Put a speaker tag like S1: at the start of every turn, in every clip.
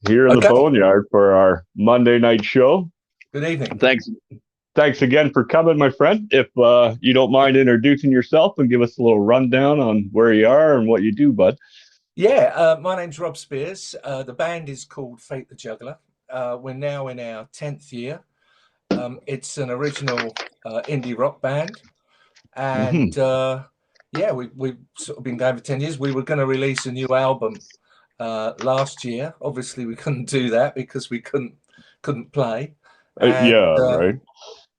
S1: here in the
S2: Okay.
S1: Boneyard for our Monday night show.
S2: Good evening.
S1: Thanks again for coming, my friend. If you don't mind introducing yourself and give us a little rundown on where you are and what you do, bud.
S2: Yeah, my name's Rob Spiers. The band is called Fate the Juggler. We're now in our 10th year. It's an original indie rock band. And
S1: Hmm.
S2: yeah, we've sort of been going for 10 years. We were going to release a new album last year. Obviously, we couldn't do that because we couldn't play. And
S1: Yeah, right.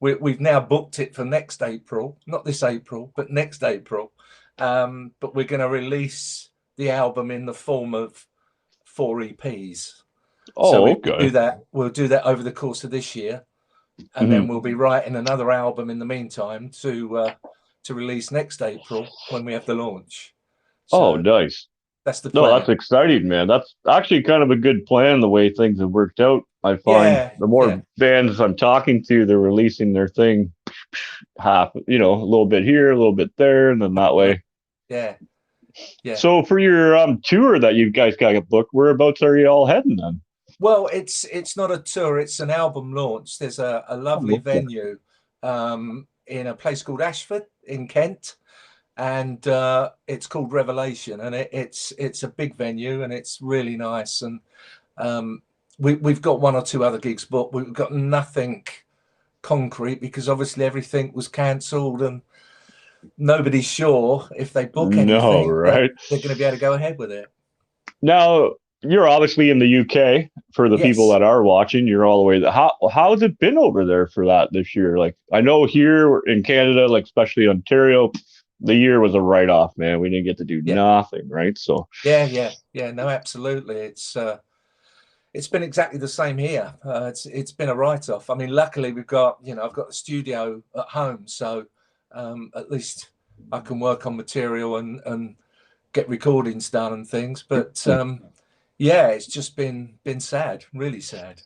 S2: we've now booked it for next April, not this April, but next April. But we're going to release the album in the form of 4 EPs. So
S1: Oh,
S2: we do
S1: okay.
S2: that. We'll do that over the course of this year, and then
S1: Hmm.
S2: we'll be writing another album in the meantime to release next April when we have the launch.
S1: Oh,
S2: So
S1: nice.
S2: that's the
S1: No, that's
S2: plan.
S1: exciting, man. That's actually kind of a good plan the way things have worked out. I find
S2: Yeah,
S1: the
S2: yeah,
S1: more bands I'm talking to, they're releasing their thing half, a little bit here, a little bit there, and then that way.
S2: yeah, yeah.
S1: So for your tour that you guys got booked, whereabouts are you all heading then?
S2: Well, it's not a tour; it's an album launch. There's a lovely
S1: Oh, okay.
S2: venue in a place called Ashford in Kent, and it's called Revelation, and it's a big venue, and it's really nice. And um, we've got one or two other gigs, but we've got nothing concrete because obviously everything was cancelled, and nobody's sure if they book
S1: No,
S2: anything that
S1: right?
S2: they're going to be able to go ahead with it.
S1: Now you're obviously in the UK. For the people
S2: Yes.
S1: that are watching, you're all the way. How's it been over there for that this year? Like I know here in Canada, like especially Ontario, the year was a write off. Man, we didn't get to do
S2: Yeah.
S1: nothing, right? So
S2: Yeah. No, absolutely. It's been exactly the same here. It's been a write-off. I mean, luckily we've got I've got a studio at home, so at least I can work on material and get recordings done and things. But yeah, it's just been sad, really sad.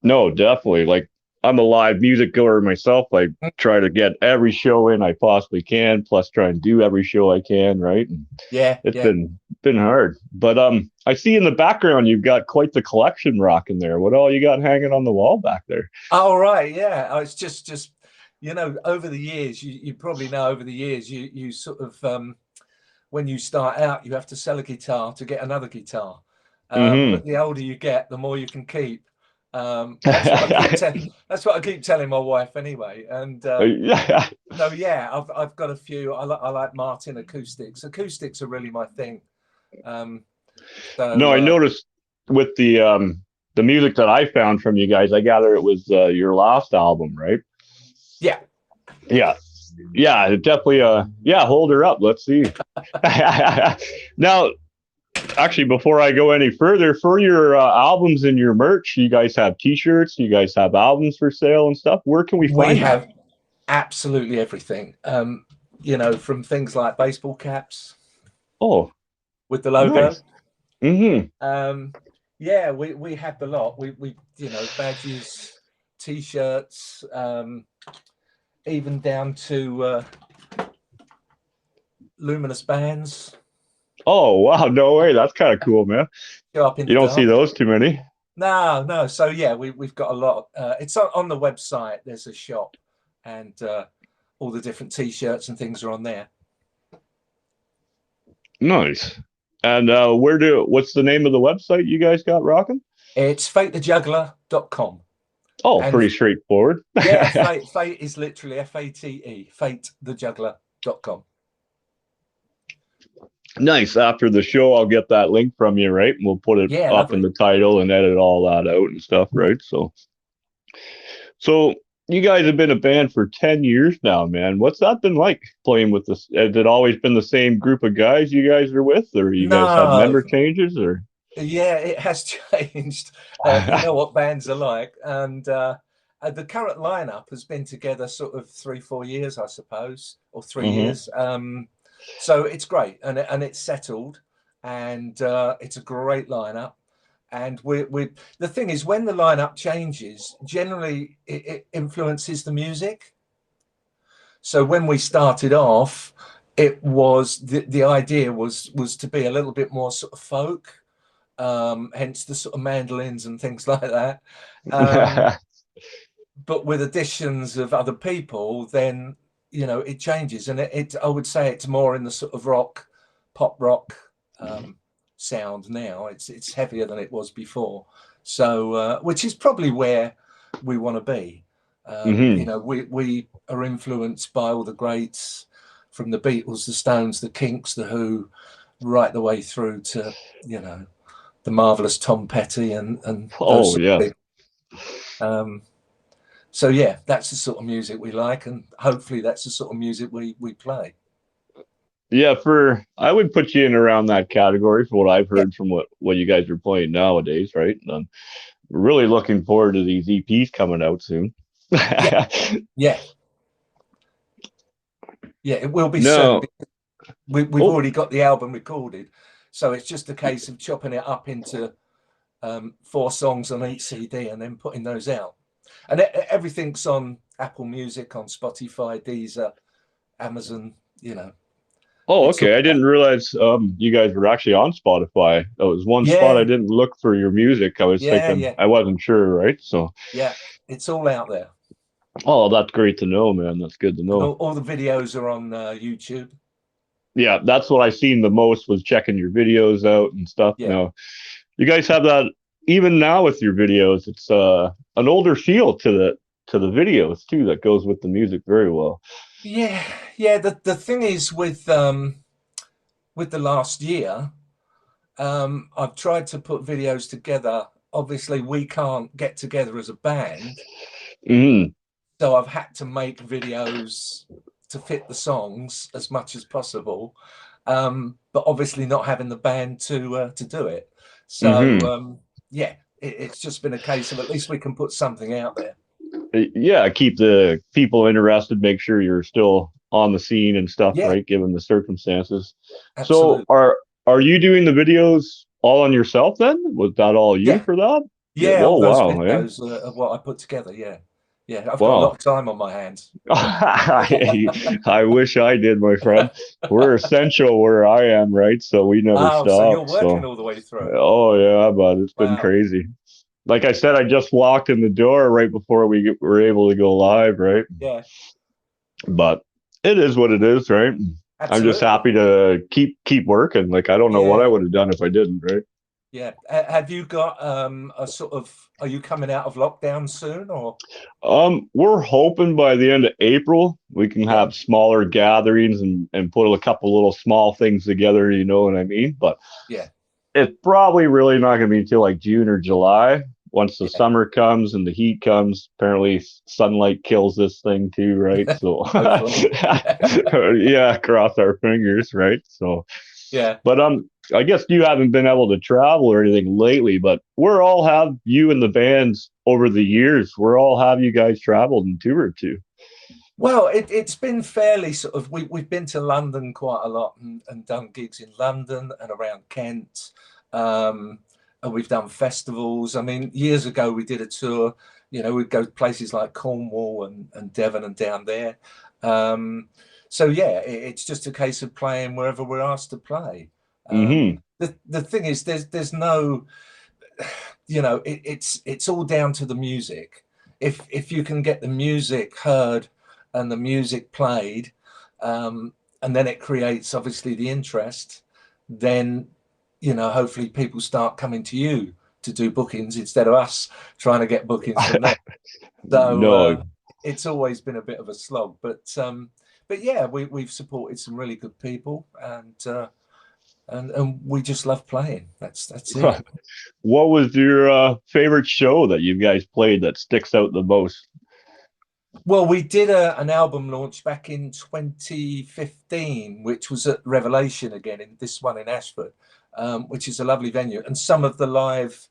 S1: no, definitely. Like I'm a live music goer myself. I try to get every show in I possibly can, plus try and do every show I can, right? And
S2: Yeah,
S1: it's
S2: yeah.
S1: been hard. But I see in the background you've got quite the collection rocking there. What all you got hanging on the wall back there?
S2: Oh, right, yeah. It's just over the years, you probably know over the years, you sort of when you start out, you have to sell a guitar to get another guitar.
S1: Hmm.
S2: But the older you get, the more you can keep. That's what I keep that's what I keep telling my wife anyway. And so yeah, I've got a few. I like Martin acoustics. Acoustics are really my thing. Um,
S1: No,
S2: so
S1: I noticed with the music that I found from you guys, I gather it was your last album, right?
S2: yeah,
S1: Yeah. Yeah, definitely yeah, hold her up. Let's see. Now, actually before I go any further, for your albums and your merch, you guys have t-shirts, you guys have albums for sale and stuff. Where can we
S2: we
S1: find that?
S2: have absolutely everything. From things like baseball caps
S1: Oh,
S2: with the logo.
S1: nice. Mhm.
S2: Um, yeah, we have the lot. We badges, t-shirts, even down to luminous bands.
S1: Oh, wow, no way. That's kind of cool, man.
S2: Go up in
S1: You
S2: the
S1: don't see
S2: dark.
S1: those too many.
S2: No, no. So yeah, we've got a lot. It's on the website. There's a shop, and all the different t-shirts and things are on there.
S1: Nice. And what's the name of the website you guys got rocking?
S2: It's fatethejuggler.com.
S1: Oh,
S2: And
S1: pretty straightforward.
S2: yeah, fate is literally FATE, fatethejuggler.com.
S1: Nice. After the show, I'll get that link from you, right? And we'll put it
S2: Yeah,
S1: up in
S2: lovely.
S1: the title and edit all that out and stuff, right? So you guys have been a band for 10 years now, man. What's that been like playing with this? Has it always been the same group of guys you guys are with, or you guys had
S2: No,
S1: member changes, or?
S2: yeah, it has changed. You know what bands are like, and the current lineup has been together sort of 3 4 years, I suppose, or three
S1: Hmm.
S2: years. So it's great, and it's settled, and it's a great lineup. And we the thing is, when the lineup changes, generally it influences the music. So when we started off, it was the idea was to be a little bit more sort of folk. hence the sort of mandolins and things like that. Um, but with additions of other people, then it changes, and I would say it's more in the sort of pop rock sound now. It's heavier than it was before, so which is probably where we want to be. We are influenced by all the greats, from the Beatles, the Stones, the Kinks, the Who, right the way through to the marvelous Tom Petty and those
S1: Oh
S2: sort of
S1: yeah.
S2: people. So yeah, that's the sort of music we like, and hopefully that's the sort of music we play.
S1: Yeah, I would put you in around that category for what I've
S2: Yeah,
S1: heard from what you guys are playing nowadays, right? And I'm really looking forward to these EPs coming out soon.
S2: yeah, yeah, yeah. It will be soon.
S1: No.
S2: We've
S1: Oh,
S2: already got the album recorded, so it's just a case of chopping it up into 4 songs on each CD and then putting those out. And everything's on Apple Music, on Spotify, Deezer, Amazon.
S1: oh,
S2: It's all
S1: okay. I
S2: out.
S1: didn't realize you guys were actually on Spotify. That was one spot I
S2: Yeah,
S1: didn't look for your music. I was
S2: yeah,
S1: thinking
S2: yeah,
S1: I wasn't sure, right? So,
S2: yeah. It's all out there,
S1: oh, that's great to know, man. That's good to
S2: and
S1: know.
S2: all the videos are on YouTube.
S1: Yeah, that's what I seen the most was checking your videos out and stuff.
S2: Yeah.
S1: Now, you guys have that even now with your videos. It's an older feel to the videos too that goes with the music very well.
S2: Yeah, yeah. The thing is with the last year, I've tried to put videos together. Obviously, we can't get together as a band,
S1: Mm,
S2: so I've had to make videos to fit the songs as much as possible. But obviously, not having the band to do it. So
S1: hmm.
S2: yeah, it's just been a case of at least we can put something out there.
S1: Yeah, keep the people interested, make sure you're still on the scene and stuff,
S2: Yeah,
S1: right? Given the circumstances. So
S2: absolutely.
S1: are you doing the videos all on yourself then? Was that all you
S2: Yeah,
S1: for that? Yeah.
S2: yeah.
S1: Oh
S2: All those
S1: wow, eh?
S2: videos are what I put together. Yeah, yeah. I've got a lot
S1: Wow.
S2: of time on my hands.
S1: I wish I did, my friend. We're essential where I am, right? So we never
S2: Oh, so
S1: stop.
S2: you're working
S1: So
S2: all the way through.
S1: oh yeah, but it's been
S2: Wow.
S1: crazy. Like I said, I just walked in the door right before were able to go live, right?
S2: Yeah,
S1: But it is what it is, right? I'm just
S2: absolutely.
S1: happy to keep working. Like I don't know what I
S2: Yeah,
S1: would have done if I didn't, right?
S2: yeah. Have you got a sort of? Are you coming out of lockdown soon, or?
S1: We're hoping by the end of April we can
S2: Yeah,
S1: have smaller gatherings and put a couple little small things together, you know what I mean? But
S2: yeah,
S1: it's probably really not going to be until like June or July. Once the
S2: yeah.
S1: summer comes and the heat comes, apparently sunlight kills this thing too, right? So,
S2: Hopefully.
S1: yeah, cross our fingers, right? So,
S2: Yeah.
S1: but I guess you haven't been able to travel or anything lately, but we're all have you and the bands over the years. We're all have you guys traveled and toured too.
S2: Well, it's been fairly sort of. We've been to London quite a lot and done gigs in London and around Kent. Um, and we've done festivals. I mean, years ago we did a tour. We'd go to places like Cornwall and Devon and down there. Um, so yeah, it's just a case of playing wherever we're asked to play.
S1: Mm-hmm.
S2: The thing is, there's no, it's all down to the music. If you can get the music heard and the music played, and then it creates obviously the interest, then hopefully people start coming to you to do bookings instead of us trying to get bookings from them. So
S1: No,
S2: it's always been a bit of a slog, but yeah, we've supported some really good people, and we just love playing. That's it.
S1: what was your favorite show that you guys played that sticks out the most?
S2: Well, we did an album launch back in 2015, which was at Revelation again, in this one in Ashford, which is a lovely venue. And some of the live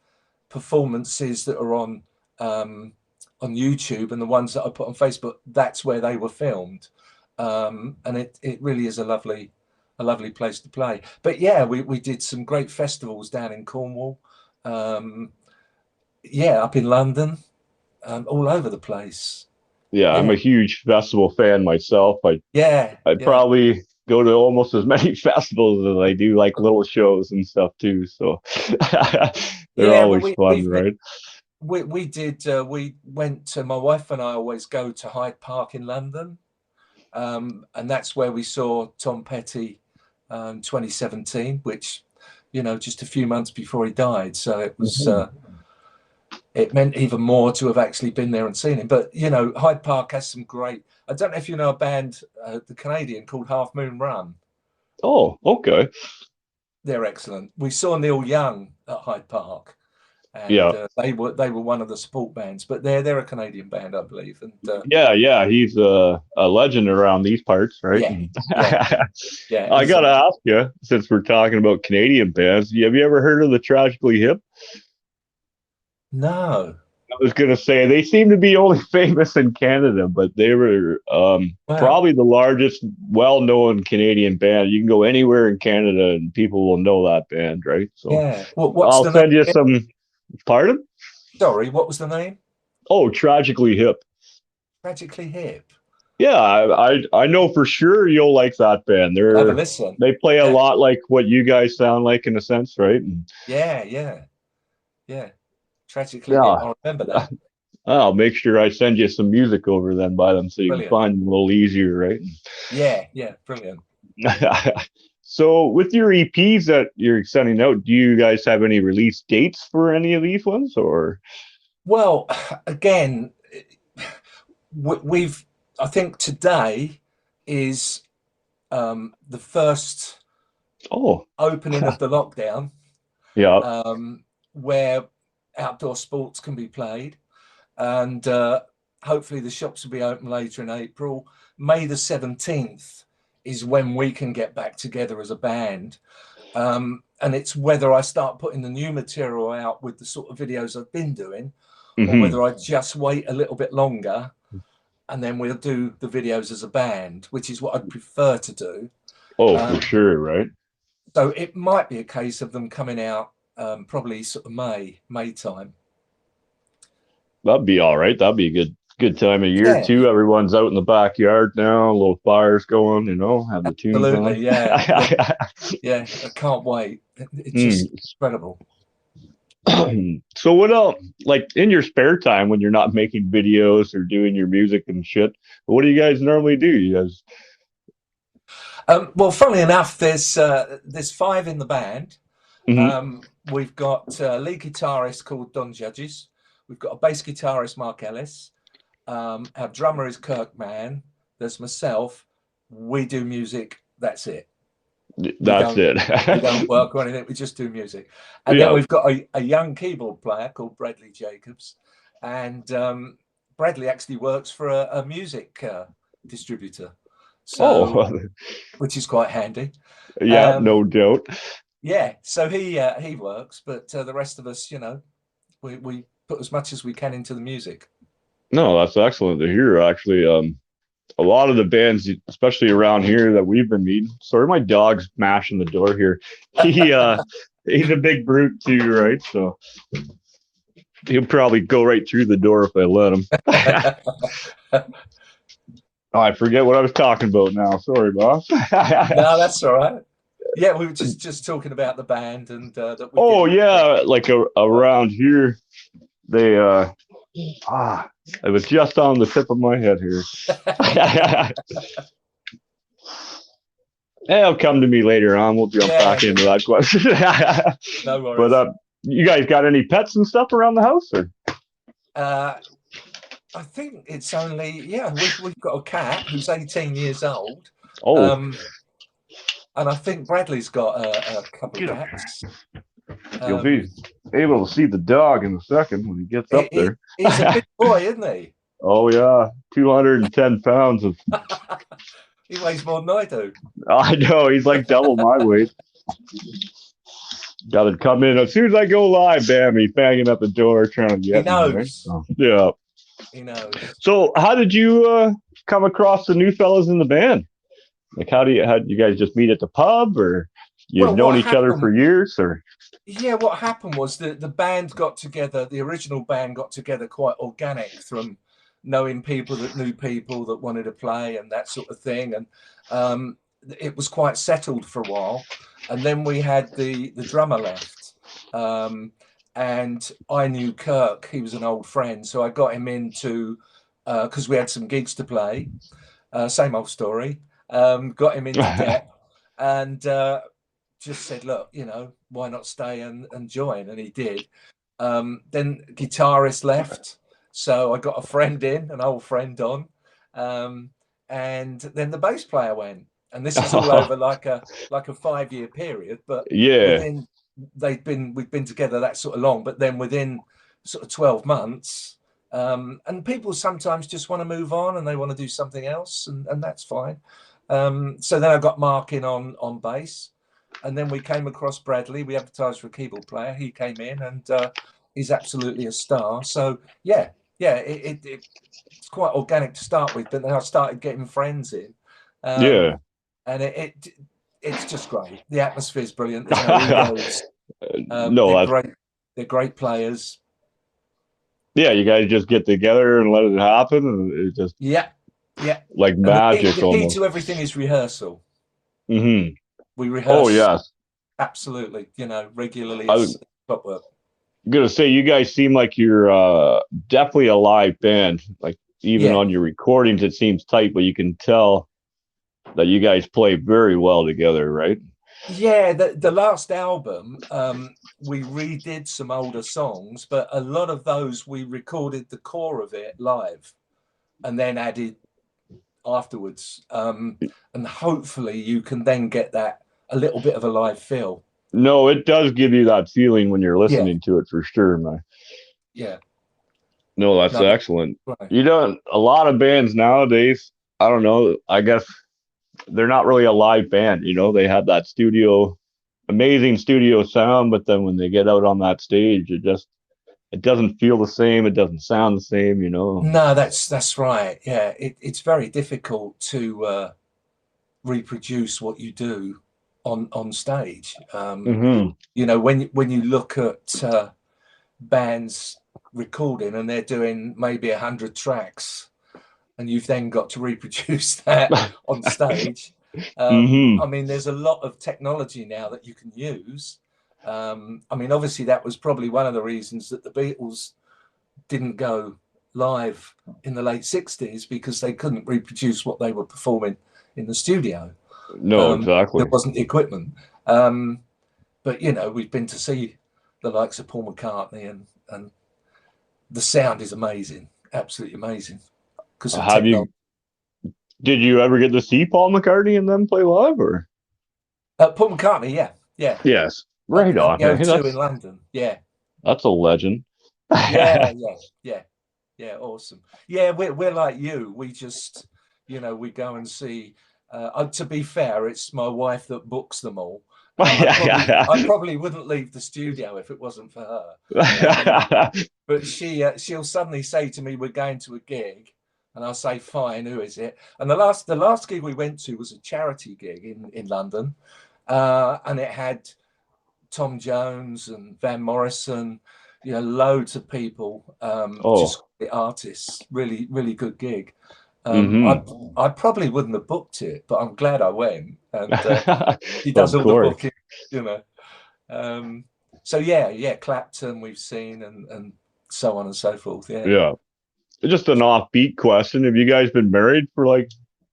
S2: performances that are on YouTube and the ones that I put on Facebook, that's where they were filmed. And it really is a lovely place to play. But yeah, we did some great festivals down in Cornwall, yeah, up in London, all over the place.
S1: Yeah, I'm
S2: Yeah,
S1: a huge festival fan myself.
S2: yeah,
S1: I
S2: yeah,
S1: go to almost as many festivals as I do like little shows and stuff too. So they're
S2: Yeah, well,
S1: always fun, right?
S2: we did. We went to, my wife and I always go to Hyde Park in London, and that's where we saw Tom Petty, 2017, which, you know, just a few months before he died. So it was. It meant even more to have actually been there and seen him. But, you know, Hyde Park has some great. I don't know if you know a band, the Canadian, called Half Moon Run.
S1: Oh, okay.
S2: They're excellent. We saw Neil Young at Hyde Park, and
S1: Yeah.
S2: they were one of the support bands. But they're a Canadian band, I believe. And
S1: Yeah. He's a legend around these parts, right?
S2: yeah, yeah, yeah.
S1: I gotta ask you, since we're talking about Canadian bands, have you ever heard of the Tragically Hip?
S2: No.
S1: I was gonna say they seem to be only famous in Canada, but they were
S2: Wow.
S1: probably the largest, well-known Canadian band. You can go anywhere in Canada and people will know that band, right? So
S2: Yeah. What's
S1: I'll
S2: the
S1: send you
S2: name?
S1: some. Pardon?
S2: Sorry, what was the name?
S1: Oh, Tragically Hip.
S2: Tragically Hip.
S1: Yeah, I know for sure you'll like that band.
S2: I'll have a listen.
S1: They play a
S2: Yeah,
S1: lot like what you guys sound like in a sense, right? And
S2: yeah, yeah, yeah. Tragically Hip.
S1: yeah,
S2: I remember that.
S1: I'll make sure I send you some music over then by them so you can
S2: Brilliant.
S1: find them a little easier, right?
S2: Yeah, yeah, brilliant.
S1: So with your EPs that you're sending out, do you guys have any release dates for any of these ones or?
S2: Well, again, we've. I think today is the first
S1: Oh,
S2: opening of the lockdown,
S1: yeah.
S2: where outdoor sports can be played, and hopefully the shops will be open later in April. May the 17th is when we can get back together as a band. And it's whether I start putting the new material out with the sort of videos I've been doing, or
S1: Hmm.
S2: whether I just wait a little bit longer and then we'll do the videos as a band, which is what I'd prefer to do.
S1: Oh, for
S2: Um,
S1: sure, right?
S2: so it might be a case of them coming out probably sort of May time.
S1: That'd be all right. That'd be a good time of year
S2: Yeah,
S1: too. Everyone's out in the backyard now, a little fires going, have the tunes on.
S2: absolutely. Yeah, yeah, yeah. I can't wait. It's just incredible.
S1: So what else, like in your spare time when you're not making videos or doing your music and shit, what do you guys normally do? You guys?
S2: Well, funnily enough, there's five in the band.
S1: Hmm.
S2: We've got a lead guitarist called Don Judges. We've got a bass guitarist, Mark Ellis. Our drummer is Kirk Mann. There's myself. We do music. That's it. We
S1: That's
S2: don't
S1: it.
S2: we don't work or anything. We just do music. And then
S1: Yeah.
S2: we've got a young keyboard player called Bradley Jacobs, and Bradley actually works for a music distributor, so
S1: Oh,
S2: which is quite handy.
S1: yeah,
S2: Um,
S1: no doubt.
S2: yeah, so he works, but the rest of us, we put as much as we can into the music.
S1: No, that's excellent to hear. Actually, a lot of the bands, especially around here that we've been meeting. Sorry, my dog's mashing the door here. He he's a big brute too, right? So he'll probably go right through the door if I let him. Oh, I forget what I was talking about now. Sorry, boss.
S2: No, that's all right. Yeah, we were just talking about the band and that we
S1: Oh
S2: didn't.
S1: yeah, like around here, they it was just on the tip of my head here. It'll come to me later on. We'll jump
S2: Yeah,
S1: back into that question.
S2: no
S1: But
S2: worries.
S1: you guys got any pets and stuff around the house? Or?
S2: I think it's only we've got a cat who's 18 years old,
S1: Oh,
S2: and I think Bradley's got a couple of
S1: get up
S2: cats.
S1: here. You'll be able to see the dog in a second when he gets up there.
S2: He's a big boy, isn't he?
S1: Oh yeah, 210 pounds of.
S2: He weighs more than I do.
S1: I know he's like double my weight. Got to come in as soon as I go live. Bam, he's banging at the door trying to get
S2: He
S1: me. Right?
S2: knows.
S1: So, yeah.
S2: He knows.
S1: So, how did you come across the new fellas in the band? Like, how did you guys just meet at the pub, or you've
S2: Well,
S1: known
S2: what
S1: each other
S2: happened?
S1: for years, or?
S2: Yeah, what happened was the band got together. The original band got together quite organic from knowing people that knew people that wanted to play and that sort of thing. And it was quite settled for a while, and then we had the drummer left, and I knew Kirk. He was an old friend, so I got him into because we had some gigs to play. Same old story. Got him into debt, and just said, look, you know, why not stay and join? And he did. Then guitarist left, so I got a friend in, an old friend on, and then the bass player went. And this is all over like a 5-year period, but
S1: Yeah.
S2: within we've been together that sort of long, but then within sort of 12 months, and people sometimes just want to move on and they want to do something else, and that's fine. So then I got Mark in on bass, and then we came across Bradley. We advertised for a keyboard player. He came in, and he's absolutely a star. So it's quite organic to start with, but then I started getting friends in.
S1: Yeah.
S2: And it's just great. The atmosphere is brilliant. There's no egos.
S1: No,
S2: They're great players.
S1: yeah, you guys just get together and let it happen, and it's just
S2: Yeah.
S1: like
S2: And
S1: magic
S2: the key
S1: almost.
S2: to everything is rehearsal.
S1: Mm-hmm.
S2: We rehearse.
S1: Oh yes,
S2: absolutely. You know, regularly.
S1: I
S2: It's
S1: was
S2: clockwork.
S1: gonna say you guys seem like you're definitely a live band. Like even
S2: Yeah.
S1: on your recordings, it seems tight, but you can tell that you guys play very well together, right?
S2: Yeah, the last album, we redid some older songs, but a lot of those we recorded the core of it live and then added afterwards. And hopefully you can then get that a little bit of a live feel.
S1: No, it does give you that feeling when you're
S2: Yeah.
S1: listening to it for sure, man.
S2: Yeah.
S1: No, that's
S2: No,
S1: excellent.
S2: right.
S1: You know, a lot of bands nowadays, I don't know, I guess they're not really a live band, you know, they have that amazing studio sound, but then when they get out on that stage, it doesn't feel the same, it doesn't sound the same, you know.
S2: No, that's right. Yeah, it's very difficult to reproduce what you do on stage.
S1: Mm-hmm.
S2: You know, when you look at bands recording and they're doing maybe 100 tracks, and you've then got to reproduce that on stage.
S1: Mm-hmm.
S2: I mean, there's a lot of technology now that you can use. I mean, obviously, that was probably one of the reasons that the Beatles didn't go live in the late 60s, because they couldn't reproduce what they were performing in the studio.
S1: No, exactly.
S2: There wasn't the equipment. But, you know, we've been to see the likes of Paul McCartney, and the sound is amazing, absolutely amazing. Because of technology.
S1: Did you ever get to see Paul McCartney and them play live, or?
S2: Paul McCartney, yeah.
S1: Yes,
S2: At
S1: right on.
S2: the O2 in London, yeah.
S1: That's a legend.
S2: Yeah, awesome. Yeah, we're like you. We just, you know, we go and see. To be fair, it's my wife that books them all. I probably wouldn't leave the studio if it wasn't for her. But she'll suddenly say to me, "We're going to a gig," and I'll say, "Fine, who is it?" And the last gig we went to was a charity gig in London, and it had Tom Jones and Van Morrison, you know, loads of people, just great artists. Really, really good gig. I probably wouldn't have booked it, but I'm glad I went. And he does all the booking, you know. So yeah, Clapton we've seen, and so on and so forth.
S1: Yeah. Just an offbeat question: have you guys been married for like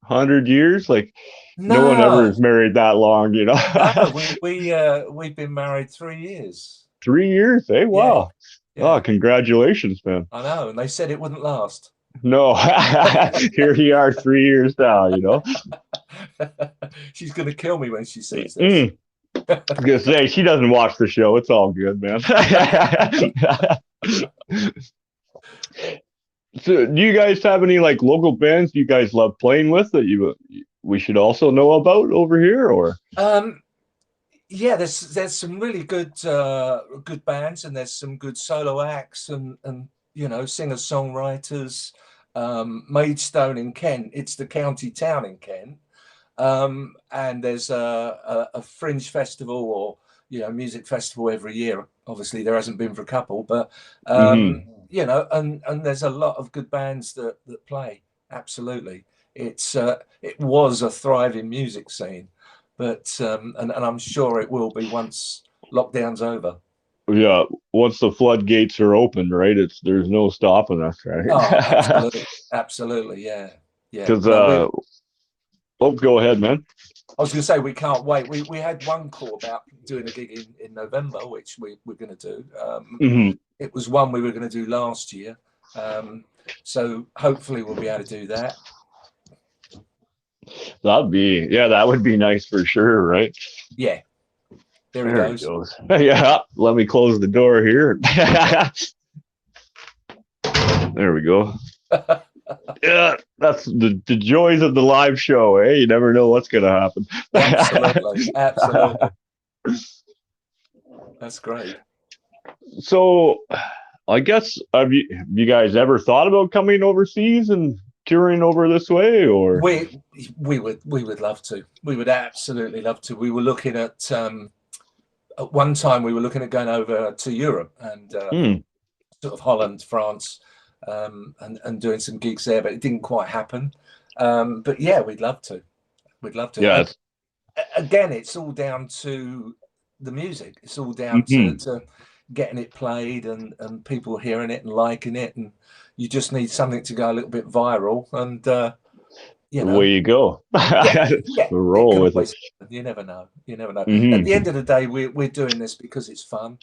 S1: 100 years? Like, no one ever is married that long, you know.
S2: No, we've been married 3 years.
S1: 3 years? Hey, wow. Yeah. Oh, congratulations, man.
S2: I know, and they said it wouldn't last.
S1: No, here you are 3 years now, you know.
S2: She's gonna kill me when she sees this.
S1: I was gonna say, she doesn't watch the show. It's all good, man. So, do you guys have any like local bands you guys love playing with that we should also know about over here, or?
S2: Yeah, there's some really good bands, and there's some good solo acts, and you know, singer songwriters. Maidstone in Kent, it's the county town in Kent, and there's a fringe festival, or you know, music festival every year. Obviously, there hasn't been for a couple, but you know, and there's a lot of good bands that play. Absolutely, it was a thriving music scene, but and I'm sure it will be once lockdown's over.
S1: Yeah, once the floodgates are open, right? There's no stopping us,
S2: Oh,
S1: right?
S2: absolutely, absolutely, yeah, yeah.
S1: Because
S2: No, we.
S1: oh, go ahead, man.
S2: I was going to say we can't wait. We had one call about doing a gig in November, which we're going to do.
S1: Hmm.
S2: It was one we were going to do last year, so hopefully we'll be able to do that.
S1: That would be nice for sure, right?
S2: Yeah, there he
S1: There he
S2: goes.
S1: goes. Yeah, let me close the door here. There we go. Yeah, that's the joys of the live show, eh? You never know what's gonna happen.
S2: Absolutely, absolutely. That's great.
S1: So, I guess have you guys ever thought about coming overseas and touring over this way, or?
S2: We would love to. We would absolutely love to. We were looking at one time we were looking at going over to Europe and
S1: Hmm.
S2: sort of Holland, France, and doing some gigs there, but it didn't quite happen. But yeah, we'd love to. We'd love to.
S1: Yeah.
S2: Again, it's all down to the music. It's all down
S1: Mhm.
S2: to getting it played and people hearing it and liking it, and you just need something to go a little bit viral, and you
S1: The way
S2: know,
S1: you go.
S2: yeah, yeah, it
S1: Roll
S2: can
S1: with it.
S2: always happen. You never know. You never know. At
S1: Hmm.
S2: the end of the day, we're doing this because it's fun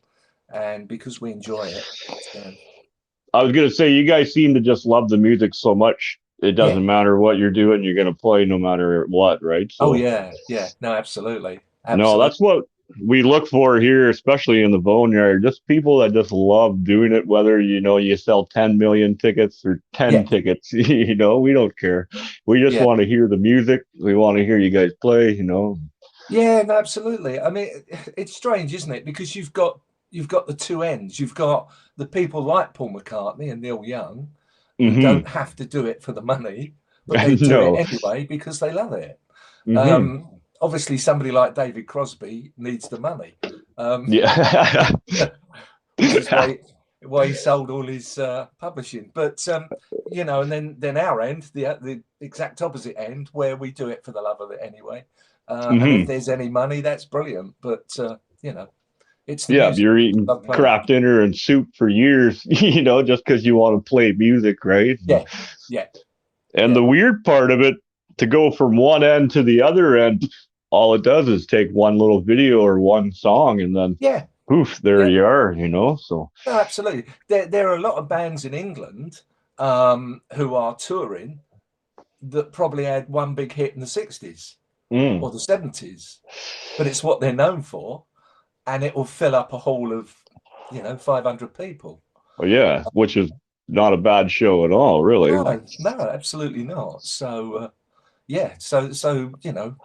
S2: and because we enjoy it. So,
S1: I was gonna say you guys seem to just love the music so much. It
S2: yeah.
S1: doesn't matter what you're doing, you're gonna play no matter what, right?
S2: Oh
S1: So
S2: yeah, yeah. No, absolutely,
S1: no,
S2: absolutely.
S1: that's what we look for here, especially in the boneyard. Just people that just love doing it, whether you sell 10 million tickets or 10
S2: Yeah,
S1: tickets, we don't care. We just
S2: yeah,
S1: want to hear the music. We want to hear you guys play.
S2: yeah. No, absolutely. I mean, it's strange, isn't it? Because you've got the two ends. You've got the people like Paul McCartney and Neil Young who
S1: Hmm.
S2: don't have to do it for the money, but they do it
S1: No.
S2: anyway because they love it.
S1: Hmm.
S2: Um, Obviously, somebody like David Crosby needs the money, um,
S1: Yeah.
S2: which is why he sold all his publishing. But and then our end, the exact opposite end, where we do it for the love of it anyway. And if
S1: Hmm.
S2: there's any money, that's brilliant. But it's the
S1: Yeah,
S2: music.
S1: you're
S2: I
S1: eating
S2: love playing it.
S1: crap dinner and soup for years, just because you want to play music, right?
S2: Yeah, yeah,
S1: And
S2: yeah,
S1: the weird part of it, to go from one end to the other end, all it does is take one little video or one song, and then
S2: yeah,
S1: poof, there
S2: yeah.
S1: you are. So,
S2: No, absolutely. There are a lot of bands in England who are touring that probably had one big hit in the 60s
S1: mm.
S2: or the 70s, but it's what they're known for, and it will fill up a hall of 500 people.
S1: Well, yeah, which is not a bad show at all, really.
S2: No, no, absolutely not. So yeah, so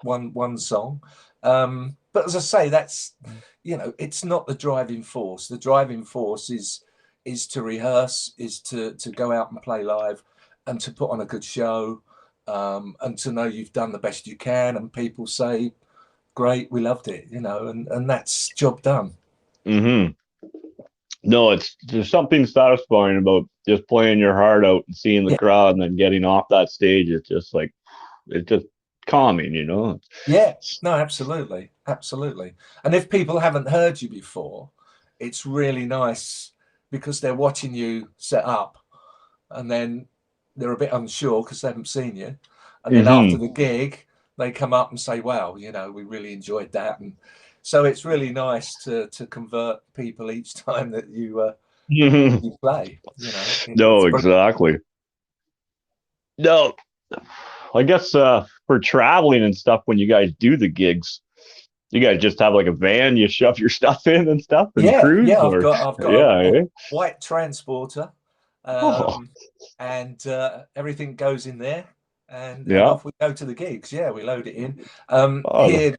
S2: one song, but as I say, that's it's not the driving force. The driving force is to rehearse, is to go out and play live, and to put on a good show, and to know you've done the best you can, and people say, "Great, we loved it," and that's job done.
S1: Hmm. No, there's something satisfying about just playing your heart out and seeing the
S2: Yeah,
S1: crowd and then getting off that stage. It's just calming.
S2: yeah, no, absolutely, absolutely. And if people haven't heard you before, it's really nice because they're watching you set up, and then they're a bit unsure because they haven't seen you. And then after
S1: Hmm.
S2: the gig, they come up and say, "Wow, we really enjoyed that." And so it's really nice to convert people each time that you play.
S1: No,
S2: It's brilliant.
S1: exactly. No, I guess for traveling and stuff, when you guys do the gigs, you guys just have like a van, you shove your stuff in and stuff and
S2: Yeah,
S1: cruise,
S2: yeah. I've
S1: or
S2: got I've got
S1: yeah,
S2: a
S1: eh?
S2: white transporter,
S1: Oh,
S2: um, and everything goes in there, and
S1: yeah.
S2: off we go to the gigs. Yeah, we load it in
S1: Oh,
S2: here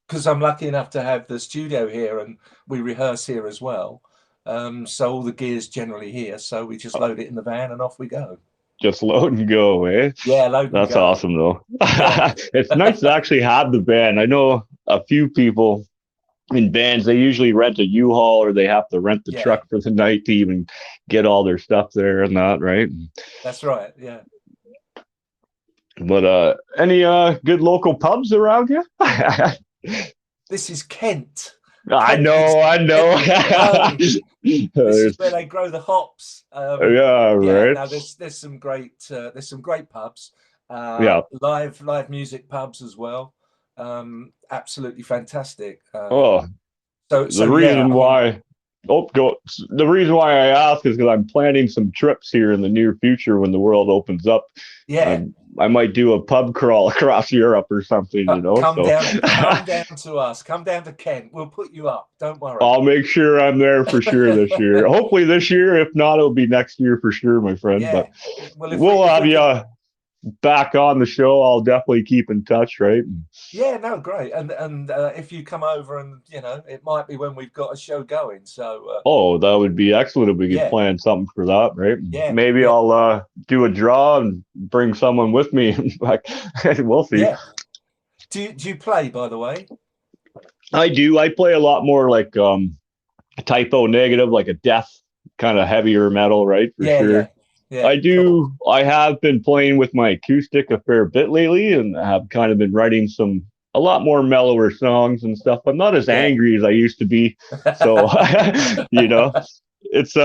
S2: because I'm lucky enough to have the studio here, and we rehearse here as well. So all the gear's generally here, so we just load it in the van and off we go.
S1: just load and go, eh?
S2: Yeah, load and
S1: That's
S2: go.
S1: awesome, though.
S2: Yeah,
S1: It's nice to actually have the van. I know a few people in bands, they usually rent a U-Haul or they have to rent the
S2: yeah,
S1: truck for the night to even get all their stuff there and that, right?
S2: that's right. Yeah,
S1: But any good local pubs around you?
S2: This is Kent.
S1: I
S2: Kent is
S1: know, I know.
S2: this is where they grow the hops.
S1: Yeah,
S2: Yeah,
S1: right.
S2: no, there's some great pubs,
S1: Yeah.
S2: live music pubs as well. Absolutely fantastic.
S1: Oh,
S2: So
S1: the
S2: yeah,
S1: reason
S2: I mean,
S1: why. Oh, go. The reason why I ask is because I'm planning some trips here in the near future when the world opens up.
S2: yeah,
S1: I might do a pub crawl across Europe or something, you know.
S2: come
S1: So
S2: down, to us, come down to Kent. We'll put you up. Don't worry.
S1: I'll make sure I'm there for sure this year. Hopefully this year. If not, it'll be next year for sure, my friend. But
S2: Yeah. Well,
S1: we'll
S2: if
S1: have
S2: we can.
S1: you back on the show. I'll definitely keep in touch, right?
S2: Yeah, no, great. And if you come over, and it might be when we've got a show going. So
S1: Oh, that would be excellent if we could
S2: yeah,
S1: plan something for that, right?
S2: yeah,
S1: Maybe
S2: yeah,
S1: I'll do a draw and bring someone with me. Like, we'll see.
S2: yeah. Do you play, by the way?
S1: I do. I play a lot more like typo negative, like a death kind of heavier metal, right? For
S2: Yeah, yeah,
S1: sure.
S2: yeah.
S1: I
S2: Cool.
S1: do. I have been playing with my acoustic a fair bit lately, and have kind of been writing a lot more mellower songs and stuff. I'm not as
S2: Yeah.
S1: angry as I used to be, so you know, it's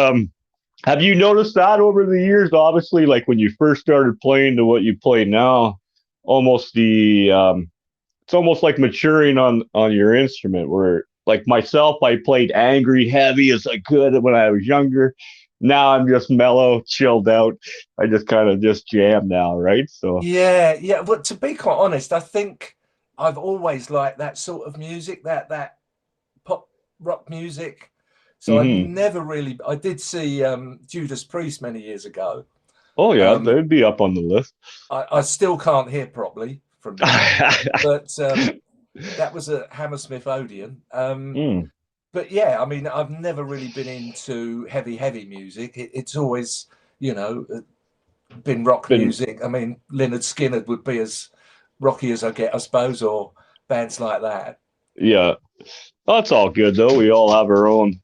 S1: Have you noticed that over the years? Obviously, like when you first started playing to what you play now, almost it's almost like maturing on your instrument. Where like myself, I played angry, heavy as I could when I was younger. Now I'm just mellow, chilled out. I just kind of just jam now, right? So,
S2: Yeah, yeah. But to be quite honest, I think I've always liked that sort of music, that pop rock music. So I
S1: hmm
S2: never really. I did see Judas Priest many years ago.
S1: oh yeah,
S2: Um,
S1: they'd be up on the list.
S2: I still can't hear properly from them, but that was at Hammersmith Odeon.
S1: mm,
S2: But yeah, I mean, I've never really been into heavy music. It's always, you know, been rock
S1: been
S2: music. I mean, Leonard Skinner would be as rocky as I get, I suppose, or bands like that.
S1: yeah. That's all good though. We all have our own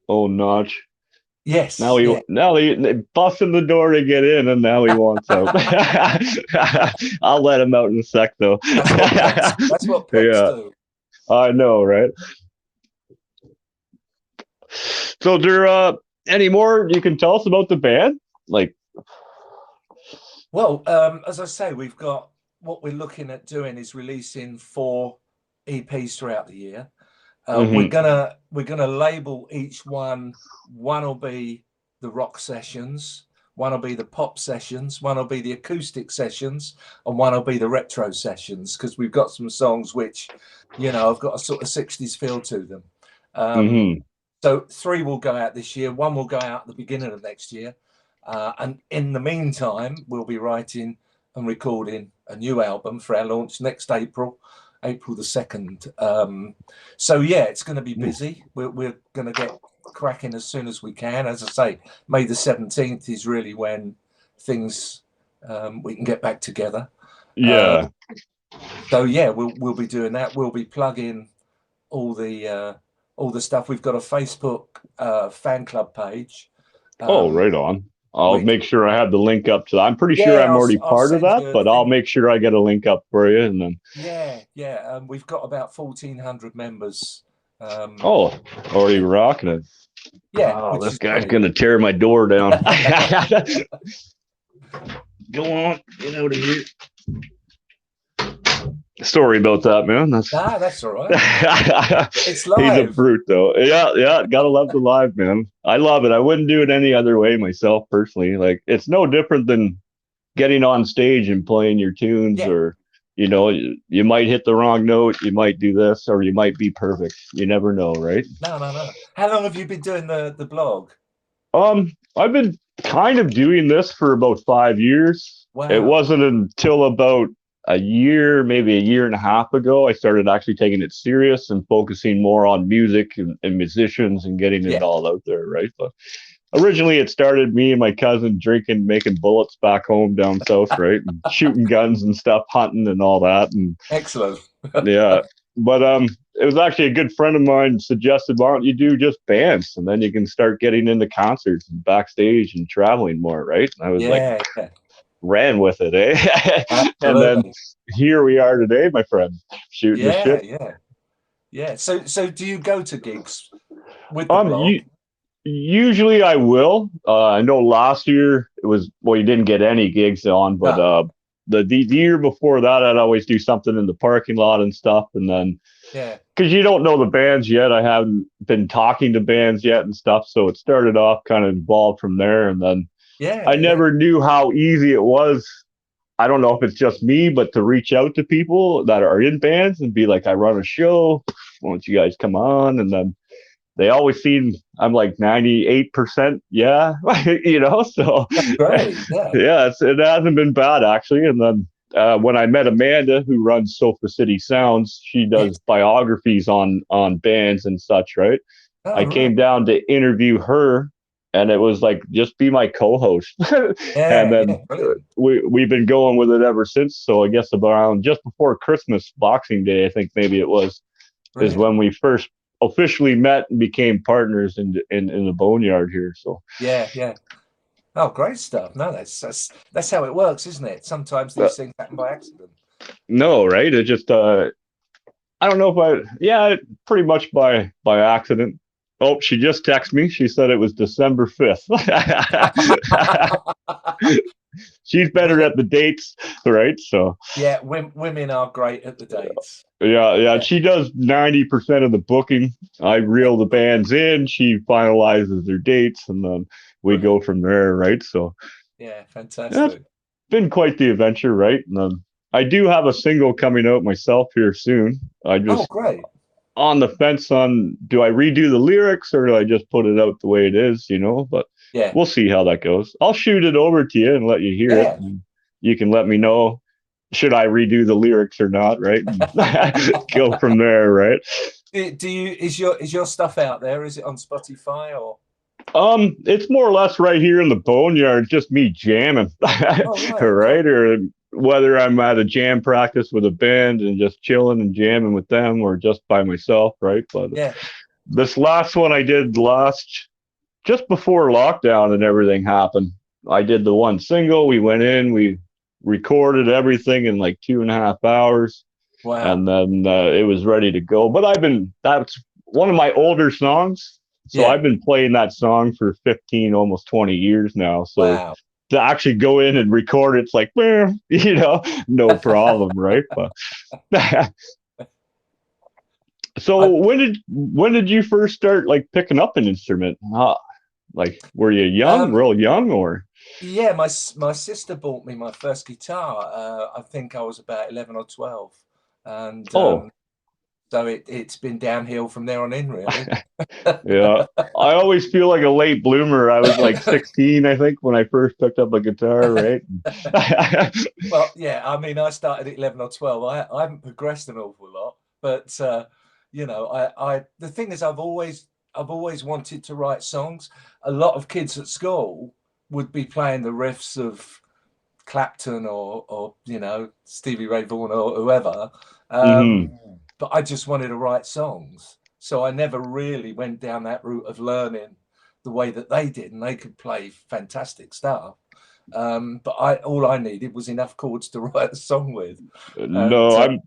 S1: notch.
S2: Yes, yeah.
S1: Now he busting the door to get in, and now he wants out. I'll let him out in a sec, though.
S2: That's what pets. That's what pets
S1: Yeah,
S2: do.
S1: I know, right? So, there any more you can tell us about the band? Like,
S2: Well, as I say, we've got what we're looking at doing is releasing 4 EPs throughout the year. We're
S1: hmm
S2: gonna label each one. One will be the rock sessions, one will be the pop sessions, one will be the acoustic sessions, and one will be the retro sessions, because we've got some songs which, have got a sort of 60s feel to them.
S1: hmm
S2: So 3 will go out this year, 1 will go out at the beginning of next year. And in the meantime, we'll be writing and recording a new album for our launch next April, April the 2nd. So yeah, it's going to be busy. We're going to get cracking as soon as we can. As I say, May the 17th is really when things we can get back together.
S1: Yeah.
S2: So yeah, we'll be doing that. We'll be plugging all the stuff. We've got a Facebook fan club page.
S1: Oh,
S2: Um,
S1: right on. I'll
S2: which
S1: make sure I have the link up to that. I'm pretty sure
S2: Yeah,
S1: I'm already
S2: I'll
S1: part of
S2: send
S1: that,
S2: you a
S1: but I'll
S2: thing.
S1: make sure I get a link up for you, and then.
S2: Yeah, yeah. We've got about 1,400 members.
S1: Oh, already rocking it.
S2: Yeah,
S1: Oh,
S2: which
S1: this
S2: is
S1: guy's
S2: great.
S1: gonna tear my door down. Go on, get out of here. Sorry about that, man.
S2: That's all right. It's
S1: He's a
S2: live.
S1: brute, though. Yeah, yeah. Gotta love the live, man. I love it. I wouldn't do it any other way myself, personally. Like, it's no different than getting on stage and playing your tunes,
S2: Yeah.
S1: or you might hit the wrong note, you might do this, or you might be perfect. You never know, right?
S2: No, no, no. How long have you been doing the blog?
S1: I've been kind of doing this for about 5 years. It
S2: Wow.
S1: wasn't until about a year, maybe a year and a half ago, I started actually taking it serious and focusing more on music and musicians and getting it
S2: Yeah.
S1: all out there, right? But originally, it started me and my cousin drinking, making bullets back home down south, right? And shooting guns and stuff, hunting and all that. And
S2: Excellent.
S1: yeah, but it was actually a good friend of mine suggested, why don't you do just bands, and then you can start getting into concerts and backstage and traveling more, right? And I was like,
S2: Yeah, yeah.
S1: ran with it, eh? And then
S2: Absolutely.
S1: here we are today, my friend, shooting the
S2: Yeah,
S1: shit.
S2: yeah, yeah. So do you go to gigs with the
S1: Um,
S2: blog?
S1: you, Usually I will. I know last year it was, well, you didn't get any gigs on, but
S2: No.
S1: the year before that, I'd always do something in the parking lot and stuff. And then,
S2: Yeah,
S1: because you don't know the bands yet, I haven't been talking to bands yet and stuff. So it started off kind of involved from there. And then I
S2: yeah, yeah.
S1: never knew how easy it was. I don't know if it's just me, but to reach out to people that are in bands and be like, I run a show. Why don't you guys come on? And then they always seem, I'm like 98%. Yeah. So
S2: That's great. Yeah.
S1: yeah, it hasn't been bad actually. And then when I met Amanda, who runs Sofa City Sounds, she
S2: Yes.
S1: does biographies on bands and such, right?
S2: Oh,
S1: I
S2: right.
S1: came down to interview her, and it was like just be my co-host, and
S2: Yeah,
S1: then
S2: yeah. Brilliant.
S1: we've been going with it ever since. So I guess around just before Christmas, Boxing Day, I think maybe it was, is
S2: Brilliant.
S1: when we first officially met and became partners in the boneyard here. So
S2: Yeah, yeah. Oh, great stuff. No, that's how it works, isn't it? Sometimes
S1: uh,
S2: these things happen by accident.
S1: no, right? It just I don't know if yeah, pretty much by accident. Oh, she just texted me. She said it was December 5th. She's better
S2: Women,
S1: at the dates, right? So
S2: yeah, women are great at the dates.
S1: yeah,
S2: Yeah,
S1: she does 90% of the booking. I reel the
S2: excellent.
S1: bands in, she finalizes their dates, and then we go
S2: Brilliant.
S1: from there, right? So
S2: Yeah,
S1: yeah, it's
S2: fantastic.
S1: been quite the adventure, right? And I do have a single coming out myself here soon. I
S2: Oh,
S1: just
S2: great.
S1: on the fence on, do I redo the lyrics or do I just put it out the way it is? But
S2: Yeah,
S1: we'll see how that goes. I'll shoot it over to you and let you hear it.
S2: yeah.
S1: And you can let me know, should I redo the lyrics or not, right? And go from there, right?
S2: Do you is your stuff out there? Is it on Spotify or?
S1: It's more or less right here in the boneyard, just me jamming,
S2: Oh, right. Okay.
S1: right? Or whether I'm at a jam practice with a band and just chilling and jamming with them, or just by myself, right? But
S2: Yeah.
S1: this last one I did just before lockdown and everything happened. I did the one single. We went in, we recorded everything in like 2.5 hours,
S2: Wow.
S1: and then it was ready to go. But that's one of my older songs. So
S2: Yeah.
S1: I've been playing that song for 15, almost 20 years now. So
S2: Wow.
S1: to actually go in and record it's like, no problem, right? But so
S2: I
S1: when did you first start like picking up an instrument? Like, were you young,
S2: um
S1: real young, or?
S2: yeah, my sister bought me my first guitar. I think I was about 11 or 12, and
S1: Oh,
S2: so it's been downhill from there on in, really.
S1: yeah. I always feel like a late bloomer. I was like 16, I think, when I first picked up a guitar, right?
S2: Well, yeah, I mean, I started at 11 or 12. I haven't progressed an awful lot, but the thing is, I've always wanted to write songs. A lot of kids at school would be playing the riffs of Clapton or Stevie Ray Vaughan or whoever, um,
S1: hmm
S2: but I just wanted to write songs. So I never really went down that route of learning the way that they did, and they could play fantastic stuff. But all I needed was enough chords to write a song with, and
S1: No, I'm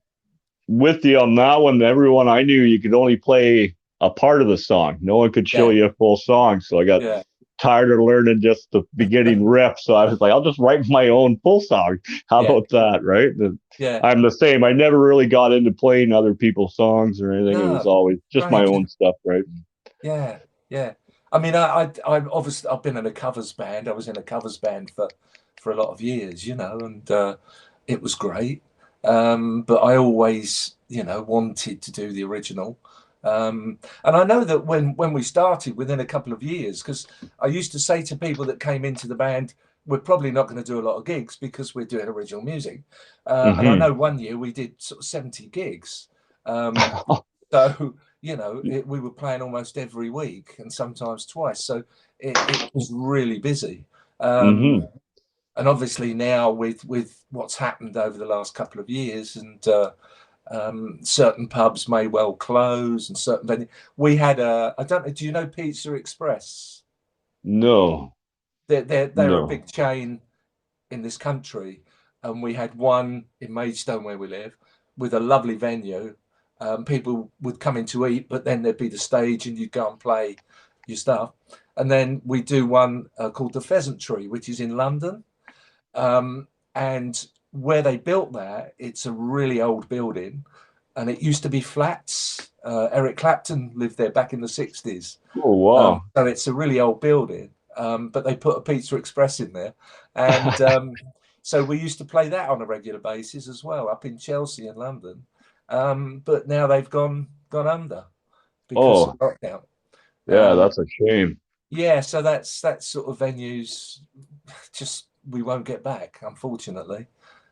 S1: with you on that one. Everyone I knew, you could only play a part of the song. No one could show
S2: yeah,
S1: you a full song. So I got
S2: yeah,
S1: tired of learning just the beginning riff. So I was like, I'll just write my own full song. How
S2: yeah,
S1: about that, right?
S2: yeah.
S1: I'm the same. I never really got into playing other people's songs or anything. It was
S2: No,
S1: always just my
S2: great.
S1: own stuff, right?
S2: Yeah, yeah. I mean, I obviously I've been in a covers band. I was in a covers band for a lot of years, and it was great. But I always, wanted to do the original. And I know that when we started, within a couple of years, because I used to say to people that came into the band, we're probably not going to do a lot of gigs because we're doing original music. And I
S1: hmm
S2: know one year we did sort of 70 gigs. Um, so we were playing almost every week and sometimes twice. So it was really busy. Um,
S1: hmm
S2: and obviously now with what's happened over the last couple of years, and certain pubs may well close, and certain venues. We had I don't know. Do you know Pizza Express?
S1: No,
S2: They're a
S1: no.
S2: big chain in this country, and we had one in Maidstone where we live with a lovely venue. People would come in to eat, but then there'd be the stage and you'd go and play your stuff. And then we do one called the Pheasant Tree, which is in London. And where they built that, it's a really old building, and it used to be flats. Eric Clapton lived there back in the 60s.
S1: Oh, wow.
S2: So it's a really old building, but they put a Pizza Express in there. And so we used to play that on a regular basis as well, up in Chelsea in London. But now they've gone under because of lockdown.
S1: Yeah, that's a shame.
S2: Yeah, so that's sort of venues just we won't get back, unfortunately.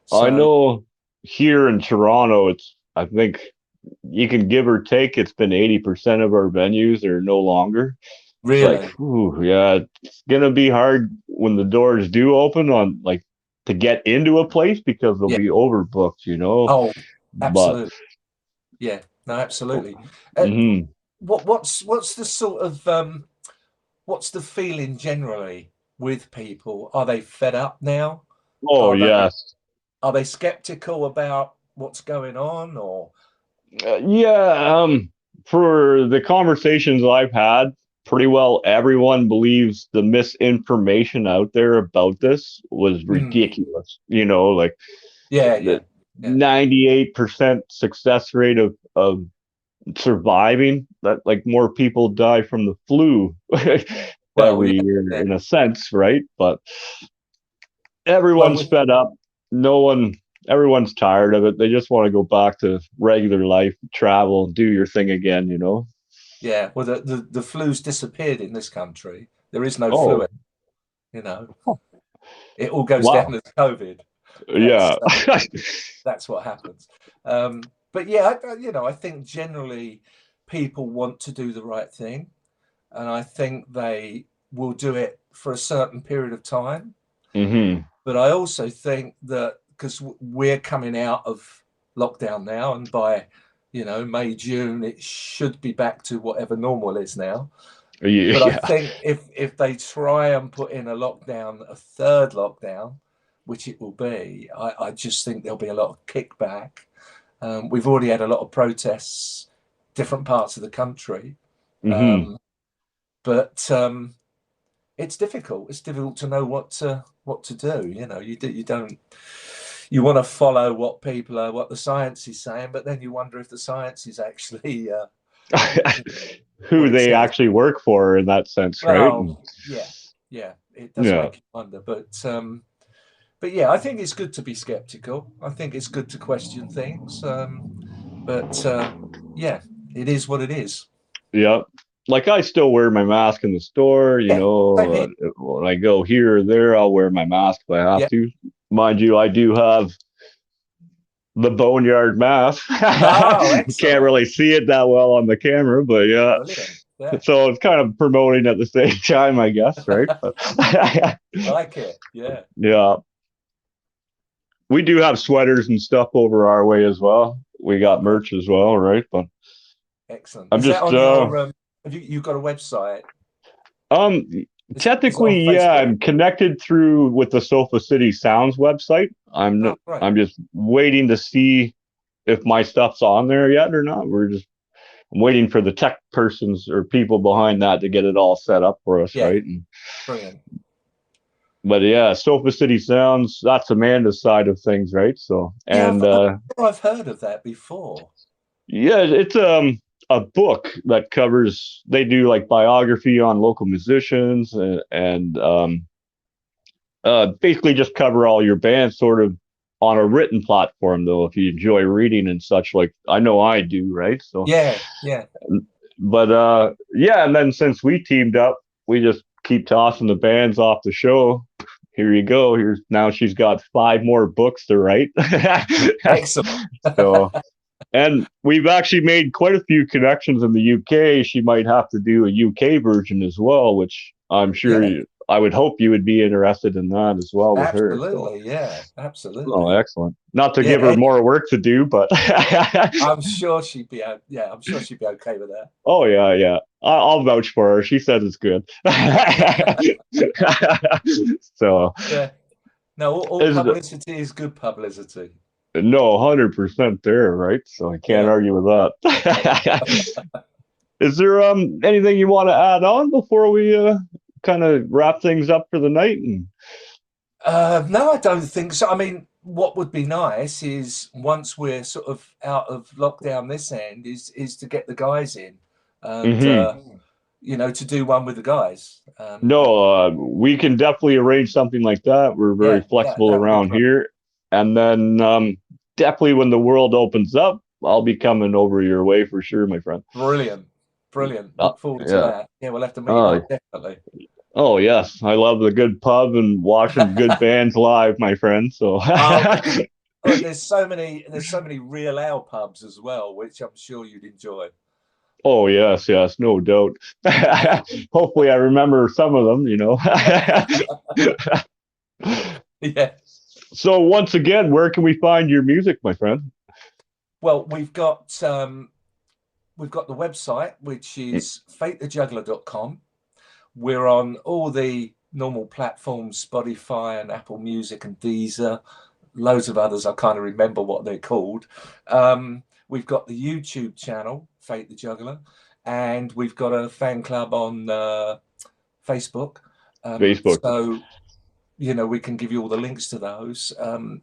S2: So,
S1: I know here in Toronto, I think you can give or take, it's been 80% of our venues are no longer.
S2: really,
S1: It's like, ooh, yeah, it's gonna be hard when the doors do open on like to get into a place because they'll
S2: yeah.
S1: be overbooked, you know.
S2: Oh,
S1: But
S2: absolutely. Yeah, no, absolutely.
S1: mhm.
S2: What's the sort of what's the feeling generally with people? Are they fed up now?
S1: Oh
S2: Are they
S1: yes.
S2: skeptical about what's going on, or
S1: Yeah, for the conversations I've had, pretty well everyone believes the misinformation out there about this was
S2: mm,
S1: ridiculous. You know, like
S2: yeah,
S1: the
S2: yeah, yeah.
S1: 98% success rate of surviving, that like more people die from the flu
S2: Well,
S1: every
S2: yeah,
S1: year
S2: yeah.
S1: in a sense, right? But
S2: Well,
S1: everyone's fed up. No one, everyone's tired of it. They just want to go back to regular life, travel, do your thing again, you know?
S2: yeah. Well, the flu's disappeared in this country. There is no flu,
S1: Oh,
S2: you know. It all goes down
S1: wow.
S2: as COVID. That's
S1: Yeah.
S2: that's what happens. But yeah, I think generally people want to do the right thing, and I think they will do it for a certain period of time.
S1: hmm
S2: But I also think that because we're coming out of lockdown now, and by May, June, it should be back to whatever normal is now. But I
S1: Yeah.
S2: think if they try and put in a third lockdown, which it will be, I just think there'll be a lot of kickback. We've already had a lot of protests, different parts of the country,
S1: hmm
S2: um, but it's difficult. It's difficult to know what to do. You want to follow what the science is saying, but then you wonder if the science is actually
S1: Who
S2: what it
S1: they
S2: says.
S1: actually work for in that sense, right?
S2: Well, yeah, yeah, it does
S1: Yeah.
S2: make you wonder, but yeah, I think it's good to be skeptical. I think it's good to question things, but yeah, it is what it is.
S1: Yeah. Like I still wear my mask in the store, you
S2: Yeah, same
S1: know,
S2: here.
S1: when I go here or there, I'll wear my mask if I have
S2: Yeah.
S1: to. Mind you, I do have the boneyard mask.
S2: Oh,
S1: You can't
S2: excellent.
S1: really see it that well on the camera, but yeah.
S2: Brilliant. Yeah.
S1: So it's kind of promoting at the same time, I guess, right? But
S2: Like it. Yeah.
S1: yeah, we do have sweaters and stuff over our way as well. We
S2: Oh,
S1: got
S2: great.
S1: merch as well, right? But
S2: Excellent.
S1: I'm
S2: Is that
S1: just
S2: on your have you got a website?
S1: um
S2: Is it on
S1: technically, yeah,
S2: Facebook?
S1: I'm connected through with the Sofa City Sounds website.
S2: Oh, right.
S1: I'm just waiting to see if my stuff's on there yet or not. I'm waiting for the tech persons or people behind that to get it all set up for us,
S2: Yeah.
S1: right?
S2: Brilliant.
S1: But yeah, Sofa City Sounds, that's Amanda's side of things, right? So,
S2: Yeah,
S1: and
S2: I've heard of that before.
S1: yeah, it's a book that covers, they do like biography on local musicians and basically just cover all your bands sort of on a written platform though, if you enjoy reading and such, like I know I do, right? So
S2: Yeah, yeah.
S1: but yeah, and then since we teamed up, we just keep tossing the bands off the show. Here you go. Here's now she's got 5 more books to write.
S2: Excellent.
S1: So and we've actually made quite a few connections in the UK. She might have to do a UK version as well, which I'm sure
S2: Yeah,
S1: I would hope you would be interested in that as well with her. So,
S2: absolutely. Yeah,
S1: oh,
S2: absolutely.
S1: excellent. Not to
S2: Yeah,
S1: give her more work to do, but
S2: I'm sure yeah, I'm sure she'd be okay with that.
S1: oh yeah, yeah. I'll vouch for her. She says it's good. So
S2: Yeah. No, all
S1: Is it,
S2: publicity is good publicity.
S1: no, 100% there, right? So I can't
S2: Yeah.
S1: argue with that. Is there anything you want to add on before we kind of wrap things up for the night? And
S2: No, I don't think so. I mean, what would be nice is once we're sort of out of lockdown this end, is to get the guys in, and
S1: hmm
S2: to do one with the guys.
S1: No, we can definitely arrange something like that. We're very
S2: Yeah,
S1: flexible
S2: that would be
S1: around
S2: great.
S1: here. And then definitely when the world opens up, I'll be coming over your way for sure, my friend.
S2: Brilliant, brilliant.
S1: Uh,
S2: Look forward to
S1: yeah.
S2: that. Yeah, we'll have to meet
S1: Uh,
S2: up definitely.
S1: oh, yes. I love the good pub and watching good bands live, my friend. So,
S2: Oh, look, there's so many real ale pubs as well, which I'm sure you'd enjoy.
S1: oh, yes, yes, no doubt. Hopefully, I remember some of them,
S2: Yeah.
S1: So, once again, where can we find your music, my friend?
S2: Well, we've got the website, which is fatethejuggler.com. We're on all the normal platforms, Spotify and Apple Music and Deezer, loads of others. I can't remember what they're called. We've got the YouTube channel, Fate the Juggler, and we've got a fan club on Facebook.
S1: Facebook.
S2: So, we can give you all the links to those.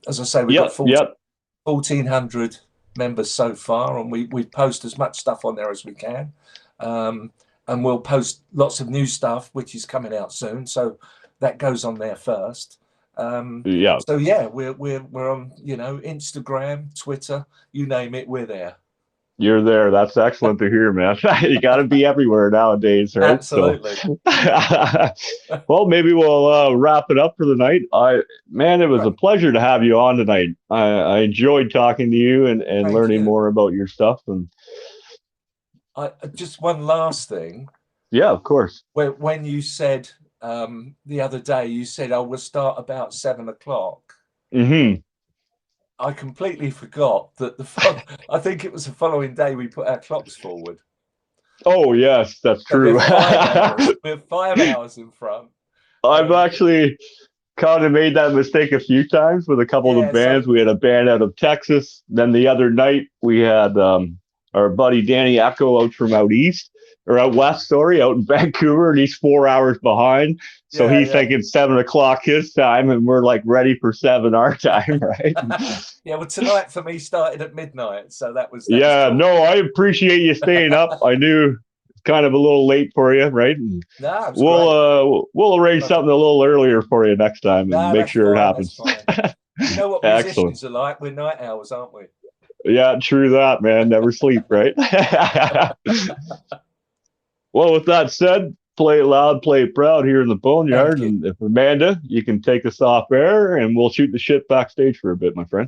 S2: As I say, we've got
S1: Yep, yep.
S2: 1,400 members so far, and we post as much stuff on there as we can. And we'll post lots of new stuff, which is coming out soon. So that goes on there first.
S1: Yeah.
S2: So yeah, we're on Instagram, Twitter, you name it, we're there.
S1: You're there. That's excellent to hear, man. You got to be everywhere nowadays, right? So,
S2: Absolutely.
S1: well, maybe we'll wrap it up for the night. Man, it was a
S2: Great.
S1: pleasure to have you on tonight. I enjoyed talking to you and
S2: Thank
S1: learning
S2: you.
S1: more about your stuff. And
S2: Just one last thing.
S1: yeah, of course.
S2: When you said the other day, you said, "Oh, we'll start about 7 o'clock."
S1: hmm
S2: I completely forgot that I think it was the following day we put our clocks forward.
S1: Oh, yes, that's
S2: So
S1: true.
S2: we're 5 hours. We're 5 hours in front.
S1: I've
S2: Um,
S1: actually kind of made that mistake a few times with a couple of the
S2: yeah.
S1: bands.
S2: So
S1: We had a band out of Texas. Then the other night we had our buddy Danny Echo out east or out west, sorry, out in Vancouver, and he's 4 hours behind. So
S2: yeah,
S1: he's
S2: yeah.
S1: thinking 7 o'clock his time, and we're like ready for 7 our time, right?
S2: Yeah. Well, tonight for me started at midnight, so that was
S1: Yeah,
S2: cool.
S1: no, I appreciate you staying up. I knew it's kind of a little late for you, right? And
S2: No, it was great.
S1: we'll arrange
S2: Perfect.
S1: something a little earlier for you next time and
S2: No,
S1: make
S2: that's
S1: sure it
S2: fine. That's
S1: happens.
S2: fine. You know what
S1: Excellent.
S2: musicians are like? We're night owls, aren't we?
S1: Yeah, true that, man. Never sleep, right? Well, with that said, play it loud, play it proud here in the
S2: Thank
S1: Boneyard.
S2: you.
S1: And if Amanda, you can take us off air and we'll shoot the shit backstage for a bit, my friend.